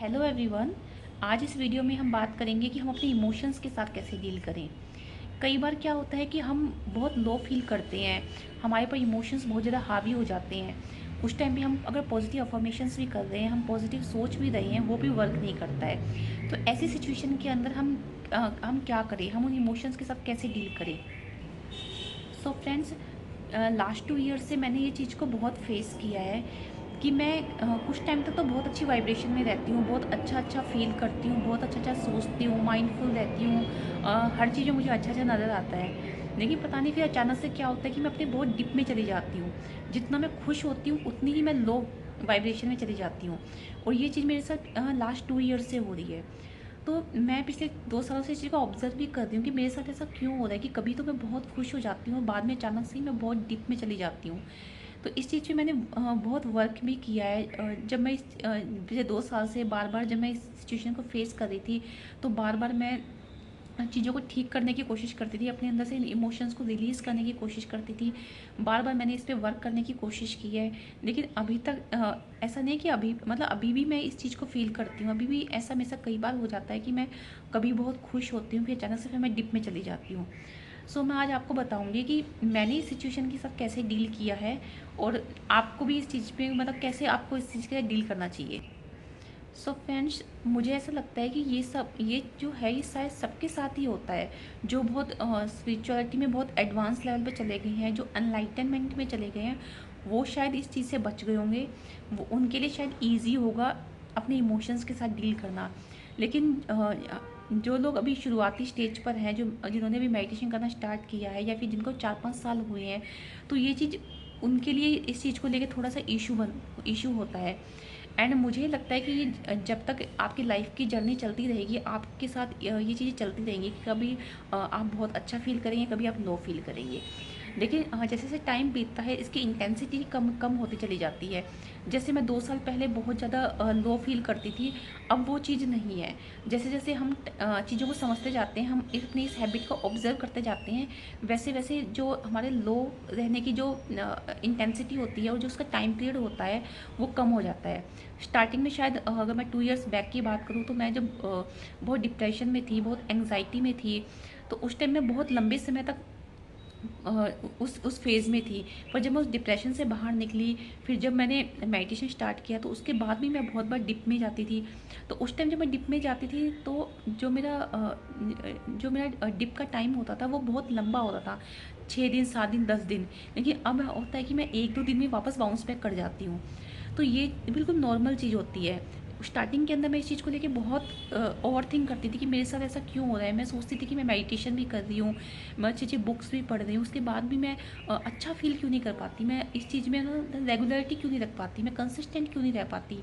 Hello everyone. आज इस video में हम बात करेंगे कि हम अपने इमोशंस के साथ कैसे डील करें। कई बार क्या होता है कि हम बहुत लो फील करते हैं, हमारे पर इमोशंस बहुत ज़्यादा हावी हो जाते हैं। उस टाइम पे हम अगर पॉजिटिव अफर्मेशंस भी कर रहे हैं, हम पॉजिटिव सोच भी रहे हैं, वो भी वर्क नहीं करता है। तो ऐसी सिचुएशन के अंदर हम क्या करें, हम उन इमोशंस के साथ कैसे डील करें। सो फ्रेंड्स, लास्ट 2 ईयर से मैंने ये चीज़ को बहुत फेस किया है कि मैं कुछ टाइम तक तो बहुत अच्छी वाइब्रेशन में रहती हूँ, बहुत अच्छा अच्छा फील करती हूँ, बहुत अच्छा अच्छा सोचती हूँ, माइंडफुल रहती हूँ। हर चीज़ में मुझे अच्छा अच्छा नज़र आता है। लेकिन पता नहीं फिर अचानक से क्या होता है कि मैं अपने बहुत डिप में चली जाती हूँ। जितना मैं खुश होती हूँ उतनी ही मैं लो वाइब्रेशन में चली जाती हूँ। और ये चीज़ मेरे साथ लास्ट 2 ईयर से हो रही है। तो मैं पिछले 2 सालों से इस चीज़ को ऑब्जर्व भी कर रही हूँ कि मेरे साथ ऐसा क्यों हो रहा है कि कभी तो मैं बहुत खुश हो जाती हूँ, बाद में अचानक से ही मैं बहुत डीप में चली जाती हूँ। तो इस चीज़ पे मैंने बहुत वर्क भी किया है। जब मैं पिछले 2 साल से बार बार जब मैं इस सिचुएशन को फेस कर रही थी, तो बार बार मैं चीज़ों को ठीक करने की कोशिश करती थी, अपने अंदर से इमोशंस को रिलीज़ करने की कोशिश करती थी। बार बार मैंने इस पे वर्क करने की कोशिश की है। लेकिन अभी तक ऐसा नहीं कि अभी मतलब अभी भी मैं इस चीज़ को फ़ील करती हूँ। अभी भी ऐसा मेरे साथ कई बार हो जाता है कि मैं कभी बहुत खुश होती हूँ, फिर अचानक से फिर मैं डिप में चली जाती हूँ। सो मैं आज आपको बताऊँगी कि मैंने इस सिचुएशन के साथ कैसे डील किया है, और आपको भी इस चीज़ पे मतलब कैसे आपको इस चीज़ के साथ डील करना चाहिए। सो फ्रेंड्स, मुझे ऐसा लगता है कि ये जो है ये शायद सबके साथ ही होता है। जो बहुत स्पिरिचुअलिटी में बहुत एडवांस लेवल पे चले गए हैं, जो अनलाइटनमेंट में चले गए हैं, वो शायद इस चीज़ से बच गए होंगे। वो उनके लिए शायद ईजी होगा अपने इमोशंस के साथ डील करना। लेकिन जो लोग अभी शुरुआती स्टेज पर हैं, जो जिन्होंने भी मेडिटेशन करना स्टार्ट किया है, या फिर जिनको 4-5 साल हुए हैं, तो ये चीज़ उनके लिए इस चीज़ को लेके थोड़ा सा इशू होता है। एंड मुझे लगता है कि ये जब तक आपकी लाइफ की जर्नी चलती रहेगी, आपके साथ ये चीज़ें चलती रहेंगी कि कभी आप बहुत अच्छा फील करेंगे, कभी आप लो फील करेंगे। लेकिन जैसे जैसे टाइम बीतता है, इसकी इंटेंसिटी कम कम होती चली जाती है। जैसे मैं 2 साल पहले बहुत ज़्यादा लो फील करती थी, अब वो चीज़ नहीं है। जैसे जैसे हम चीज़ों को समझते जाते हैं, हम अपनी इस हैबिट को ऑब्जर्व करते जाते हैं, वैसे वैसे जो हमारे लो रहने की जो इंटेंसिटी होती है और जो उसका टाइम पीरियड होता है, वो कम हो जाता है। स्टार्टिंग में शायद अगर मैं 2 इयर्स बैक की बात करूँ, तो मैं जब बहुत डिप्रेशन में थी, बहुत एंग्जाइटी में थी, तो उस टाइम मैं बहुत लंबे समय तक उस फेज़ में थी। पर जब मैं उस डिप्रेशन से बाहर निकली, फिर जब मैंने मेडिटेशन स्टार्ट किया, तो उसके बाद भी मैं बहुत बार डिप में जाती थी। तो उस टाइम जब मैं डिप में जाती थी, तो जो मेरा डिप का टाइम होता था वो बहुत लंबा होता था, 6 दिन, 7 दिन, 10 दिन। लेकिन अब होता है कि मैं 1-2 दिन में वापस बाउंस बैक कर जाती हूँ। तो ये बिल्कुल नॉर्मल चीज़ होती है। स्टार्टिंग के अंदर मैं इस चीज़ को लेके बहुत ओवर थिंक करती थी कि मेरे साथ ऐसा क्यों हो रहा है। मैं सोचती थी कि मैं मेडिटेशन भी कर रही हूँ, मैं अच्छी अच्छी बुक्स भी पढ़ रही हूँ, उसके बाद भी मैं अच्छा फील क्यों नहीं कर पाती, मैं इस चीज़ में ना रेगुलरिटी क्यों नहीं रख पाती, मैं कंसिस्टेंट क्यों नहीं रह पाती।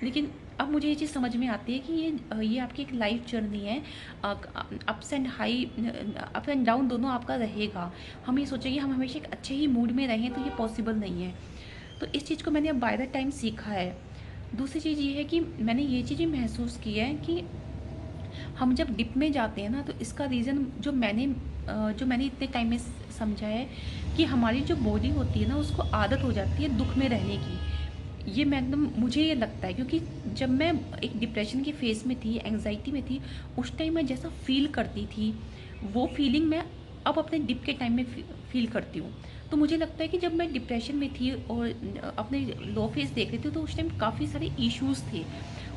लेकिन अब मुझे ये चीज़ समझ में आती है कि ये आपकी एक लाइफ जर्नी है। Ups and high, up and down दोनों आपका रहेगा। हम ये सोचेंगे हम हमेशा एक अच्छे ही मूड में रहें, तो ये पॉसिबल नहीं है। तो इस चीज़ को मैंने अब बाय द टाइम सीखा है। दूसरी चीज़ ये है कि मैंने ये चीज़ें महसूस की है कि हम जब डिप में जाते हैं ना, तो इसका रीज़न जो मैंने इतने टाइम में समझा है कि हमारी जो बॉडी होती है ना, उसको आदत हो जाती है दुख में रहने की। ये मैं एकदम मुझे ये लगता है, क्योंकि जब मैं एक डिप्रेशन की फेज़ में थी, एंग्जाइटी में थी, उस टाइम मैं जैसा फ़ील करती थी, वो फीलिंग मैं अब अपने डिप के टाइम में फ़ील करती हूँ। तो मुझे लगता है कि जब मैं डिप्रेशन में थी और अपने लो फेज़ देख रही थी, तो उस टाइम काफ़ी सारे इश्यूज़ थे,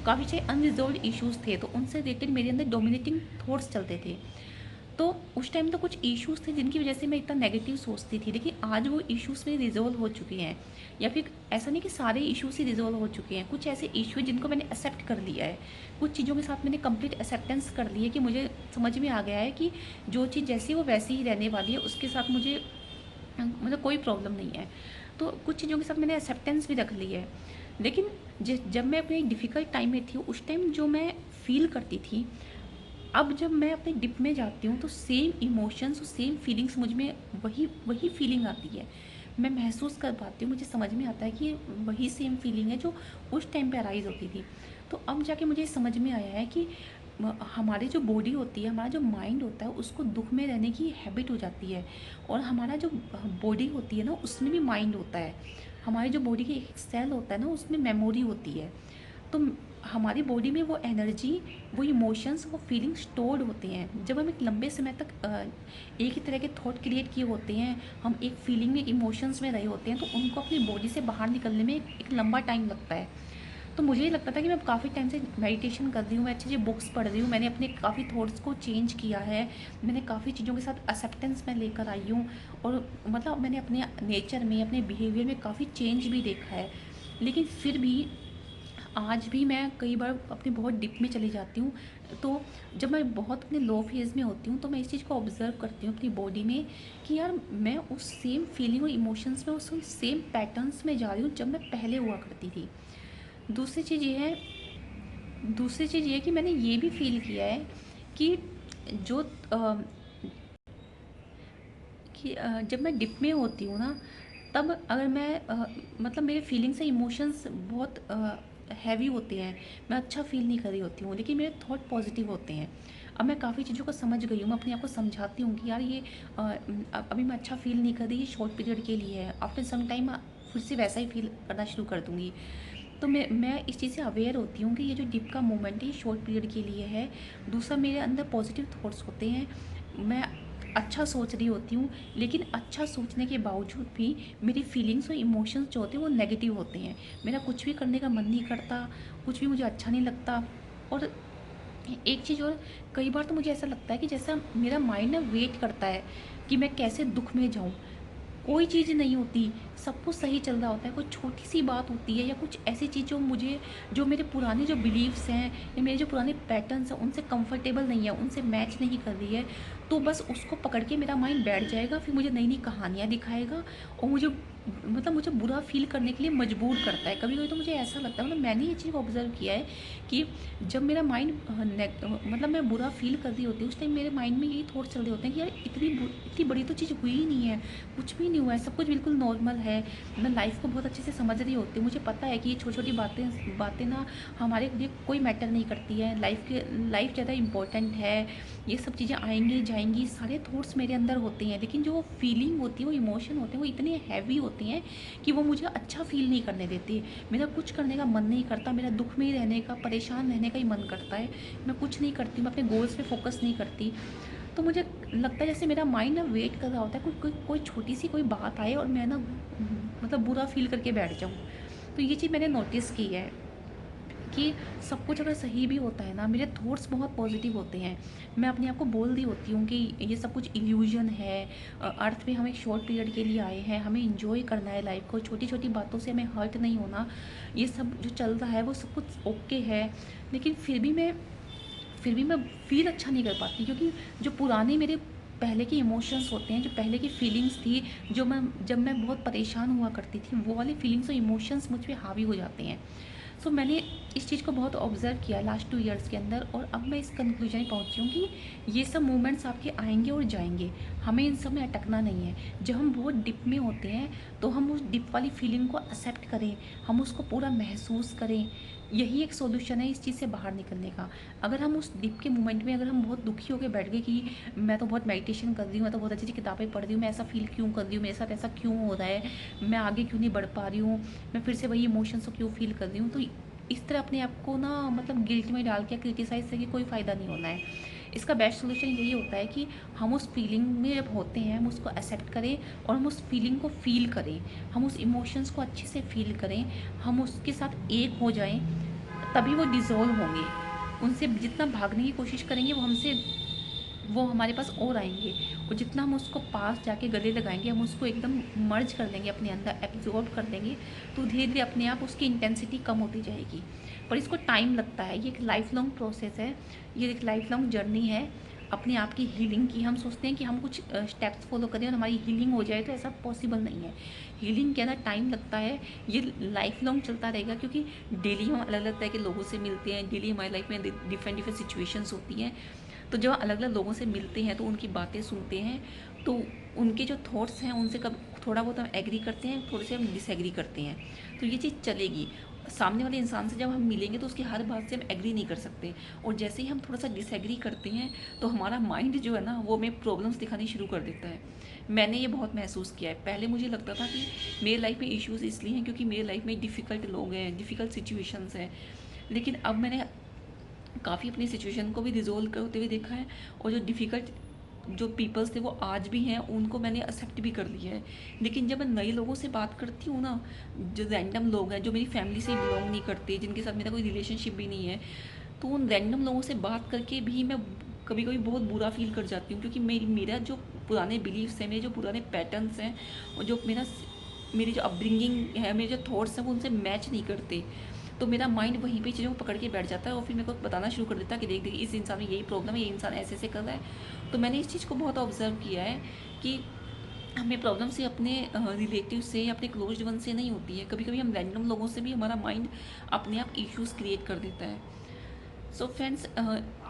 काफ़ी सारे अनरिज़ॉल्व्ड इश्यूज़ थे, तो उनसे रिलेटेड मेरे अंदर डोमिनेटिंग थॉट्स चलते थे। तो उस टाइम तो कुछ इश्यूज़ थे जिनकी वजह से मैं इतना नेगेटिव सोचती थी, लेकिन आज वो इश्यूज़ मेरे रिज़ॉल्व हो चुके हैं। या फिर ऐसा नहीं कि सारे इश्यूज़ ही रिज़ॉल्व हो चुके हैं, कुछ ऐसे इश्यू जिनको मैंने एक्सेप्ट कर लिया है। कुछ चीज़ों के साथ मैंने कंप्लीट एक्सेप्टेंस कर ली है कि मुझे समझ में आ गया है कि जो चीज़ जैसी है वो वैसी ही रहने वाली है, उसके साथ मुझे मतलब कोई प्रॉब्लम नहीं है। तो कुछ चीज़ों के साथ मैंने एक्सेप्टेंस भी रख ली है। लेकिन जब मैं अपने डिफ़िकल्ट टाइम में थी, उस टाइम जो मैं फ़ील करती थी, अब जब मैं अपने डिप में जाती हूँ, तो सेम इमोशंस और सेम फीलिंग्स मुझ में वही वही फीलिंग आती है। मैं महसूस कर पाती हूँ, मुझे समझ में आता है कि ये वही सेम फीलिंग है जो उस टाइम पे अराइज़ होती थी। तो अब जाके मुझे समझ में आया है कि हमारी जो बॉडी होती है, हमारा जो माइंड होता है, उसको दुख में रहने की हैबिट हो जाती है। और हमारा जो बॉडी होती है ना, उसमें भी माइंड होता है। हमारी जो बॉडी की एक सेल होता है ना, उसमें मेमोरी होती है। तो हमारी बॉडी में वो एनर्जी, वो इमोशंस, वो फीलिंग्स स्टोर्ड होते हैं। जब हम एक लंबे समय तक एक ही तरह के थॉट क्रिएट किए होते हैं, हम एक फीलिंग में, इमोशंस में रहे होते हैं, तो उनको अपनी बॉडी से बाहर निकलने में एक लंबा टाइम लगता है। तो मुझे ये लगता था कि मैं काफ़ी टाइम से मेडिटेशन कर रही हूँ, मैं अच्छी अच्छी बुक्स पढ़ रही हूँ, मैंने अपने काफ़ी थॉट्स को चेंज किया है, मैंने काफ़ी चीज़ों के साथ एक्सेप्टेंस में लेकर आई हूँ, और मतलब मैंने अपने नेचर में, अपने बिहेवियर में काफ़ी चेंज भी देखा है। लेकिन फिर भी आज भी मैं कई बार अपनी बहुत डिप में चली जाती हूँ। तो जब मैं बहुत अपने लो फेज़ में होती हूँ, तो मैं इस चीज़ को ऑब्ज़र्व करती हूँ अपनी बॉडी में कि यार मैं उस सेम फीलिंग और इमोशंस में, उस सेम पैटर्न्स में जा रही हूँ जब मैं पहले हुआ करती थी। दूसरी चीज़ ये है दूसरी चीज़ ये है कि मैंने ये भी फ़ील किया है कि जो जब मैं डिप में होती हूँ ना, तब अगर मैं मतलब मेरे फीलिंग्स और इमोशंस बहुत हैवी होते हैं, मैं अच्छा फ़ील नहीं कर रही होती हूँ, लेकिन मेरे थॉट पॉजिटिव होते हैं। अब मैं काफ़ी चीज़ों को समझ गई हूँ, मैं अपने आप को समझाती हूँ कि यार ये अभी मैं अच्छा फ़ील नहीं कर रही, ये शॉर्ट पीरियड के लिए है, आफ्टर सम टाइम फिर से वैसा ही फ़ील करना शुरू कर दूँगी। तो मैं इस चीज़ से अवेयर होती हूँ कि ये जो डिप का मोमेंट है, ये शॉर्ट पीरियड के लिए है। दूसरा, मेरे अंदर पॉजिटिव थॉट्स होते हैं, मैं अच्छा सोच रही होती हूँ, लेकिन अच्छा सोचने के बावजूद भी मेरी फीलिंग्स और इमोशंस जो होते हैं वो नेगेटिव होते हैं। मेरा कुछ भी करने का मन नहीं करता, कुछ भी मुझे अच्छा नहीं लगता। और एक चीज़ और, कई बार तो मुझे ऐसा लगता है कि जैसा मेरा माइंड ना वेट करता है कि मैं कैसे दुख में जाऊँ। कोई चीज़ नहीं होती, सब कुछ सही चल रहा होता है, कोई छोटी सी बात होती है या कुछ ऐसी चीज़ जो मुझे, जो मेरे पुराने जो बिलीव्स हैं या मेरे जो पुराने पैटर्न्स हैं उनसे कंफर्टेबल नहीं है, उनसे मैच नहीं कर रही है, तो बस उसको पकड़ के मेरा माइंड बैठ जाएगा, फिर मुझे नई नई कहानियाँ दिखाएगा और मुझे बुरा फील करने के लिए मजबूर करता है। कभी कभी तो मुझे ऐसा लगता है, मतलब मैंने ये चीज़ ऑब्जर्व किया है कि जब मेरा माइंड मतलब मैं बुरा फील कर रही होती हूँ, उस टाइम मेरे माइंड में यही थॉट चल रहे होते हैं कि यार इतनी बड़ी तो चीज़ हुई ही नहीं है, कुछ भी नहीं हुआ है, सब कुछ बिल्कुल नॉर्मल है। मैं लाइफ़ को बहुत अच्छे से समझ रही होती हूँ, मुझे पता है कि ये छोटी-छोटी बातें ना हमारे लिए कोई मैटर नहीं करती है, लाइफ़ ज़्यादा इम्पोर्टेंट है, ये सब चीज़ें आएँगी, जाएँगी, सारे थॉट्स मेरे अंदर होते हैं, लेकिन जो फीलिंग होती है, वो इमोशन होते हैं, वो इतने हैवी होते हैं कि वो मुझे अच्छा फ़ील नहीं करने देते। मेरा कुछ करने का मन नहीं करता, मेरा दुःख में ही रहने का, परेशान रहने का ही मन करता है। मैं कुछ नहीं करती, मैं अपने गोल्स पे फ़ोकस नहीं करती। तो मुझे लगता है जैसे मेरा माइंड ना वेट कर रहा होता है, कोई छोटी सी कोई बात आए और मैं ना मतलब बुरा फील करके बैठ जाऊँ। तो ये चीज़ मैंने नोटिस की है कि सब कुछ अगर सही भी होता है ना, मेरे थॉट्स बहुत पॉजिटिव होते हैं। मैं अपने आप को बोल रही होती हूँ कि ये सब कुछ इल्यूजन है, अर्थ में हम एक शॉर्ट पीरियड के लिए आए हैं, हमें इंजॉय करना है लाइफ को, छोटी छोटी बातों से हमें हर्ट नहीं होना, ये सब जो चल रहा है वो सब कुछ ओके है। लेकिन फिर भी मैं फ़ील अच्छा नहीं कर पाती, क्योंकि जो पुराने मेरे पहले के इमोशंस होते हैं, जो पहले की फीलिंग्स थी, जब मैं बहुत परेशान हुआ करती थी, वो वाले फीलिंग्स और इमोशंस मुझ पे हावी हो जाते हैं। सो मैंने इस चीज़ को बहुत ऑब्ज़र्व किया लास्ट 2 ईयर्स के अंदर, और अब मैं इस कंक्लूजन में पहुँची हूँ कि ये सब मोमेंट्स आपके आएँगे और जाएँगे, हमें इन सब में अटकना नहीं है। जब हम बहुत डिप में होते हैं, तो हम उस डिप वाली फीलिंग को एक्सेप्ट करें, हम उसको पूरा महसूस करें, यही एक सॉल्यूशन है इस चीज़ से बाहर निकलने का। अगर हम उस डिप के मोमेंट में अगर हम बहुत दुखी होकर बैठ गए कि मैं तो बहुत मेडिटेशन कर रही हूँ, मैं तो बहुत अच्छी-अच्छी किताबें पढ़ रही हूँ, मैं ऐसा फ़ील क्यों कर रही हूँ, मेरे साथ ऐसा क्यों हो रहा है, मैं आगे क्यों नहीं बढ़ पा रही हूँ, मैं फिर से वही इमोशंस को क्यों फ़ील कर रही हूँ, तो इस तरह अपने आप को ना मतलब गिल्ट में डाल के क्रिटिसाइज़ करके कोई फ़ायदा नहीं होना है। इसका बेस्ट सॉल्यूशन यही होता है कि हम उस फीलिंग में जब होते हैं, हम उसको एक्सेप्ट करें और हम उस फीलिंग को फ़ील करें, हम उस इमोशंस को अच्छे से फ़ील करें, हम उसके साथ एक हो जाएँ, तभी वो डिज़ोल्व होंगे। उनसे जितना भागने की कोशिश करेंगे, वो हमारे पास और आएँगे, और जितना हम उसको पास जाके गले लगाएँगे, हम उसको एकदम मर्ज कर देंगे अपने अंदर, एब्ज़ॉर्ब कर देंगे, तो धीरे-धीरे अपने आप उसकी इंटेंसिटी कम होती जाएगी। पर इसको टाइम लगता है, ये एक लाइफ़ लॉन्ग प्रोसेस है, ये एक लाइफ़ लॉन्ग जर्नी है अपने आप की हीलिंग की। हम सोचते हैं कि हम कुछ स्टेप्स फ़ॉलो करें और हमारी हीलिंग हो जाए, तो ऐसा पॉसिबल नहीं है। हीलिंग के अंदर टाइम लगता है, ये लाइफ़ लॉन्ग चलता रहेगा, क्योंकि डेली हम अलग-अलग तरह के लोगों से मिलते हैं, डेली हमारी लाइफ़ में डिफरेंट डिफरेंट सिचुएशंस होती हैं। तो जब अलग अलग लोगों से मिलते हैं, तो उनकी बातें सुनते हैं, तो उनके जो थॉट्स हैं उनसे कब थोड़ा बहुत हम एग्री करते हैं, थोड़े से हम डिसएग्री करते हैं, तो ये चीज़ चलेगी। सामने वाले इंसान से जब हम मिलेंगे तो उसकी हर बात से हम एग्री नहीं कर सकते, और जैसे ही हम थोड़ा सा डिसएग्री करते हैं, तो हमारा माइंड जो है ना, वो हमें प्रॉब्लम्स दिखानी शुरू कर देता है। मैंने ये बहुत महसूस किया है। पहले मुझे लगता था कि मेरे लाइफ में इश्यूज़ इसलिए हैं क्योंकि मेरे लाइफ में डिफ़िकल्ट लोग हैं, डिफ़िकल्ट सिचुएशंस हैं, लेकिन अब मैंने काफ़ी अपनी सिचुएशन को भी रिजोल्व होते हुए देखा है, और जो डिफ़िकल्ट जो पीपल्स थे वो आज भी हैं, उनको मैंने एक्सेप्ट भी कर लिया है। लेकिन जब मैं नए लोगों से बात करती हूँ ना, जो रैंडम लोग हैं, जो मेरी फैमिली से बिलोंग नहीं करते, जिनके साथ मेरा कोई रिलेशनशिप भी नहीं है, तो उन रैंडम लोगों से बात करके भी मैं कभी कभी बहुत बुरा फील कर जाती हूँ, क्योंकि मेरा जो पुराने बिलीव्स हैं, मेरे जो पुराने पैटर्न्स हैं, और जो मेरी जो अपब्रिंगिंग है, मेरे जो थॉट्स हैं, वो उनसे मैच नहीं करते। तो मेरा माइंड वहीं पे चीज़ों को पकड़ के बैठ जाता है, और फिर मेरे को बताना शुरू कर देता है कि देख देख इस इंसान में यही प्रॉब्लम है, ये इंसान ऐसे ऐसे कर रहा है। तो मैंने इस चीज़ को बहुत ऑब्जर्व किया है कि हमें प्रॉब्लम से अपने रिलेटिव से या अपने क्लोज्ड वन से नहीं होती है, कभी कभी हम रैंडम लोगों से भी हमारा माइंड अपने आप इश्यूज़ क्रिएट कर देता है। सो फ्रेंड्स,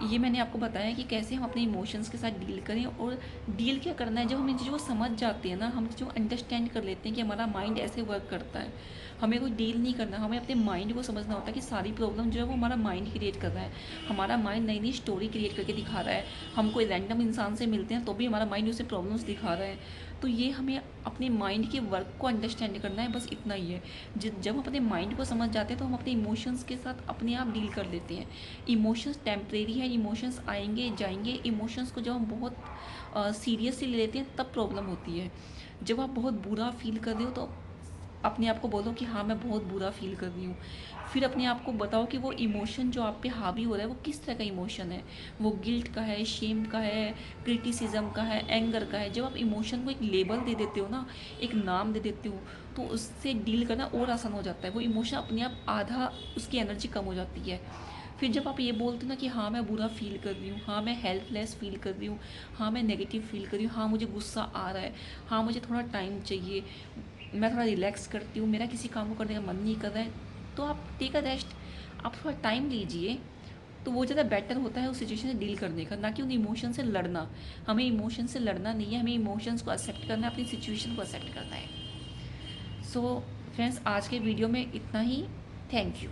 ये मैंने आपको बताया कि कैसे हम अपने इमोशंस के साथ डील करें, और डील क्या करना है जब हम इन चीज़ों को समझ जाते हैं ना, हम चीज़ों को अंडरस्टैंड कर लेते हैं कि हमारा माइंड ऐसे वर्क करता है। हमें कोई डील नहीं करना, हमें अपने माइंड को समझना होता है कि सारी प्रॉब्लम जो है वो हमारा माइंड क्रिएट कर रहा है। हमारा माइंड नई नई स्टोरी क्रिएट करके दिखा रहा है। हम कोई रैंडम इंसान से मिलते हैं तो भी हमारा माइंड उसे प्रॉब्लम्स दिखा रहा है। तो ये हमें अपने माइंड के वर्क को अंडरस्टैंड करना है, बस इतना ही है। जब हम अपने माइंड को समझ जाते हैं तो हम अपने इमोशंस के साथ अपने आप डील कर लेते हैं। इमोशंस टेम्परेरी है, इमोशंस आएंगे जाएंगे। इमोशंस को जब हम बहुत सीरियसली ले लेते हैं तब प्रॉब्लम होती है। जब आप बहुत बुरा फील कर रहे हो तो अपने आप को बोलो कि हाँ मैं बहुत बुरा फील कर रही हूँ। फिर अपने आप को बताओ कि वो इमोशन जो आप पे हावी हो रहा है वो किस तरह का इमोशन है। वो गिल्ट का है, शेम का है, क्रिटिसिज्म का है, एंगर का है। जब आप इमोशन को एक लेबल दे देते हो ना, एक नाम दे देते हो, तो उससे डील करना और आसान हो जाता है। वो इमोशन अपने आप आधा उसकी एनर्जी कम हो जाती है। फिर जब आप ये बोलते हो ना कि हाँ मैं बुरा फील कर रही हूँ, हाँ मैं हेल्पलेस फील कर रही हूँ, हाँ मैं नेगेटिव फील कर रही हूँ, हाँ मुझे गुस्सा आ रहा है, हाँ मुझे थोड़ा टाइम चाहिए, मैं थोड़ा रिलैक्स करती हूँ, मेरा किसी काम को करने का मन नहीं कर रहा है, तो आप टेक अ रेस्ट, आप थोड़ा टाइम लीजिए। तो वो ज़्यादा बेटर होता है उस सिचुएशन से डील करने का, ना कि उन इमोशन से लड़ना। हमें इमोशन से लड़ना नहीं है, हमें इमोशंस को एक्सेप्ट करना है, अपनी सिचुएशन को एक्सेप्ट करना है। सो फ्रेंड्स, आज के वीडियो में इतना ही। Thank you.